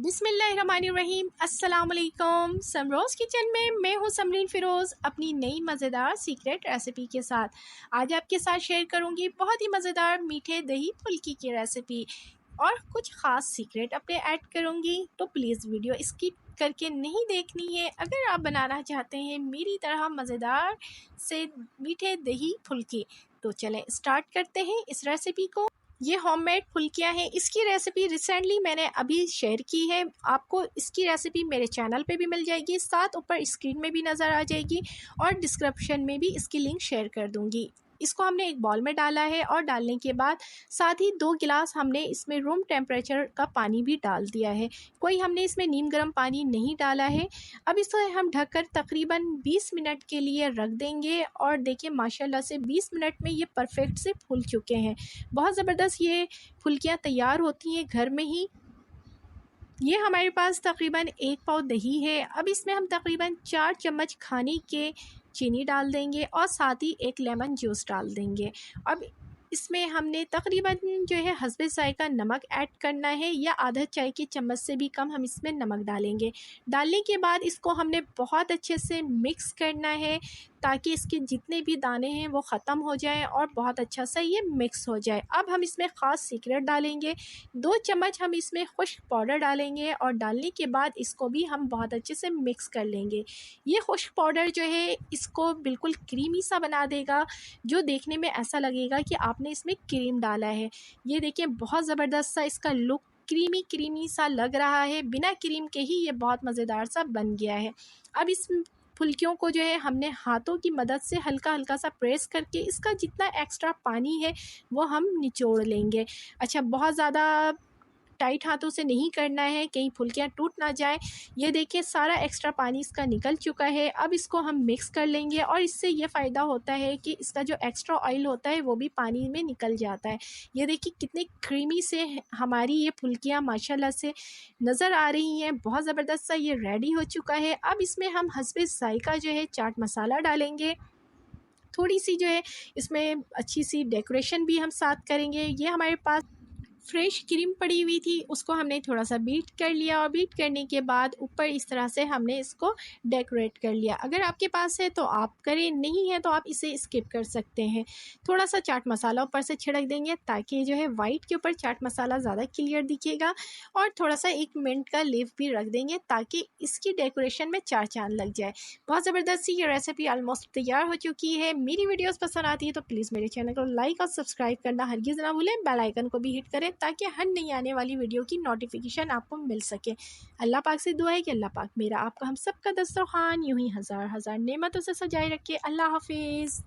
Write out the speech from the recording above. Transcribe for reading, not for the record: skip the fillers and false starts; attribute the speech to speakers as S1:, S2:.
S1: बिस्मिल्लाहिर्रहमानिर्रहीम। अस्सलाम वालेकुम। समरोज़ किचन में मैं हूँ समरीन फ़िरोज़ अपनी नई मज़ेदार सीक्रेट रेसिपी के साथ। आज आपके साथ शेयर करूँगी बहुत ही मज़ेदार मीठे दही फुल्की की रेसिपी और कुछ ख़ास सीक्रेट अपने ऐड करूँगी, तो प्लीज़ वीडियो स्किप करके नहीं देखनी है अगर आप बनाना चाहते हैं मेरी तरह मज़ेदार से मीठे दही फुल्की। तो चलें स्टार्ट करते हैं इस रेसिपी को। ये होममेड फुल्कियाँ हैं। इसकी रेसिपी रिसेंटली मैंने अभी शेयर की है। आपको इसकी रेसिपी मेरे चैनल पे भी मिल जाएगी, साथ ऊपर स्क्रीन में भी नज़र आ जाएगी और डिस्क्रिप्शन में भी इसकी लिंक शेयर कर दूँगी। इसको हमने एक बॉल में डाला है और डालने के बाद साथ ही 2 गिलास हमने इसमें रूम टेम्परेचर का पानी भी डाल दिया है। कोई हमने इसमें नीम गर्म पानी नहीं डाला है। अब इसे हम ढककर तकरीबन 20 मिनट के लिए रख देंगे और देखिए माशाल्लाह से 20 मिनट में ये परफेक्ट से फूल चुके हैं। बहुत ज़बरदस्त ये फुल्कियाँ तैयार होती हैं घर में ही। ये हमारे पास तकरीबन 1 पाव दही है। अब इसमें हम तकरीबन 4 चम्मच खाने के चीनी डाल देंगे और साथ ही 1 लेमन जूस डाल देंगे। अब इसमें हमने तकरीबन जो है हस्बे ज़ायक़ा नमक ऐड करना है या आधा चाय की चम्मच से भी कम हम इसमें नमक डालेंगे। डालने के बाद इसको हमने बहुत अच्छे से मिक्स करना है ताकि इसके जितने भी दाने हैं वो ख़त्म हो जाएं और बहुत अच्छा सा ये मिक्स हो जाए। अब हम इसमें ख़ास सीक्रेट डालेंगे। 2 चम्मच हम इसमें खुश्क पाउडर डालेंगे और डालने के बाद इसको भी हम बहुत अच्छे से मिक्स कर लेंगे। ये खुश्क पाउडर जो है इसको बिल्कुल क्रीमी सा बना देगा, जो देखने में ऐसा लगेगा कि आपने इसमें क्रीम डाला है। ये देखिए बहुत ज़बरदस्त सा इसका लुक क्रीमी सा लग रहा है। बिना क्रीम के ही ये बहुत मज़ेदार सा बन गया है। अब इस फुल्कियों को जो है हमने हाथों की मदद से हल्का सा प्रेस करके इसका जितना एक्स्ट्रा पानी है वो हम निचोड़ लेंगे। अच्छा, बहुत ज़्यादा टाइट हाथों से नहीं करना है, कहीं फुल्कियाँ टूट ना जाए। ये देखिए सारा एक्स्ट्रा पानी इसका निकल चुका है। अब इसको हम मिक्स कर लेंगे और इससे ये फ़ायदा होता है कि इसका जो एक्स्ट्रा ऑयल होता है वो भी पानी में निकल जाता है। ये देखिए कितने क्रीमी से हमारी ये फुल्कियाँ माशाल्लाह से नज़र आ रही हैं। बहुत ज़बरदस्त सा ये रेडी हो चुका है। अब इसमें हम हस्बे ज़ायक़ा जो है चाट मसाला डालेंगे। थोड़ी सी जो है इसमें अच्छी सी डेकोरेशन भी हम साथ करेंगे। ये हमारे पास फ्रेश क्रीम पड़ी हुई थी, उसको हमने थोड़ा सा बीट कर लिया और बीट करने के बाद ऊपर इस तरह से हमने इसको डेकोरेट कर लिया। अगर आपके पास है तो आप करें, नहीं है तो आप इसे स्किप कर सकते हैं। थोड़ा सा चाट मसाला ऊपर से छिड़क देंगे ताकि जो है वाइट के ऊपर चाट मसाला ज़्यादा क्लियर दिखेगा और थोड़ा सा 1 मिनट का लीफ भी रख देंगे ताकि इसकी डेकोरेशन में 4 चाँद लग जाए। बहुत ज़बरदस्त सी ये रेसिपी ऑलमोस्ट तैयार हो चुकी है। मेरी वीडियोज़ पसंद आती है तो प्लीज़ मेरे चैनल को लाइक और सब्सक्राइब करना हरगिज़ ना भूलें। बेल आइकन को भी हिट करें ताकि हर नई आने वाली वीडियो की नोटिफिकेशन आपको मिल सके। अल्लाह पाक से दुआ है कि अल्लाह पाक मेरा आपका हम सब का दस्तरखान यूं ही हज़ार हज़ार नेमतों से सजाए रखे। अल्लाह हाफिज़।